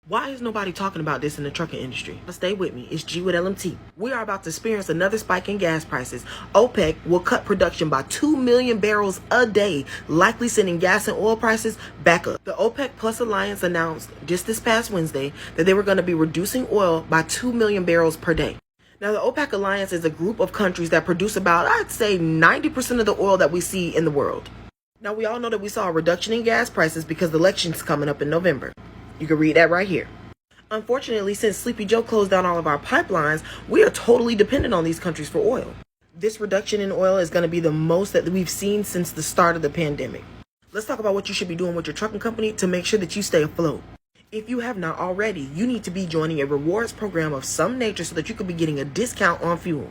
Why is nobody talking about this in the trucking industry? Stay with me. It's G with LMT. We are about to experience another spike in gas prices. OPEC will cut production by 2 million barrels a day, likely sending gas and oil prices back up. The OPEC Plus Alliance announced just this past Wednesday that they were going to be reducing oil by 2 million barrels per day. Now, the OPEC Alliance is a group of countries that produce about, I'd say, 90% of the oil that we see in the world. Now, we all know that we saw a reduction in gas prices because the election's coming up in November. You can read that right here. Unfortunately, since Sleepy Joe closed down all of our pipelines, we are totally dependent on these countries for oil. This reduction in oil is going to be the most that we've seen since the start of the pandemic. Let's talk about what you should be doing with your trucking company to make sure that you stay afloat. If you have not already, you need to be joining a rewards program of some nature so that you could be getting a discount on fuel.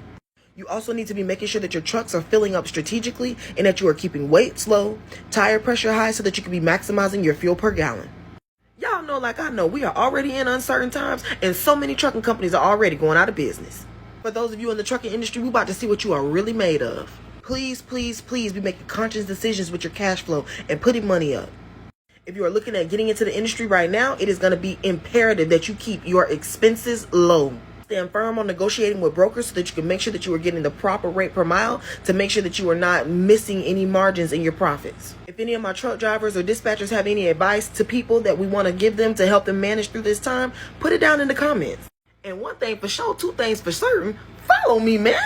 You also need to be making sure that your trucks are filling up strategically and that you are keeping weights low, tire pressure high so that you can be maximizing your fuel per gallon. Y'all know, like I know, we are already in uncertain times, and so many trucking companies are already going out of business. For those of you in the trucking industry, we're about to see what you are really made of. Please, please, please be making conscious decisions with your cash flow and putting money up. If you are looking at getting into the industry right now, it is going to be imperative that you keep your expenses low. Stand firm on negotiating with brokers so that you can make sure that you are getting the proper rate per mile to make sure that you are not missing any margins in your profits. If any of my truck drivers or dispatchers have any advice to people that we want to give them to help them manage through this time, put it down in the comments. And one thing for sure, two things for certain, follow me, man.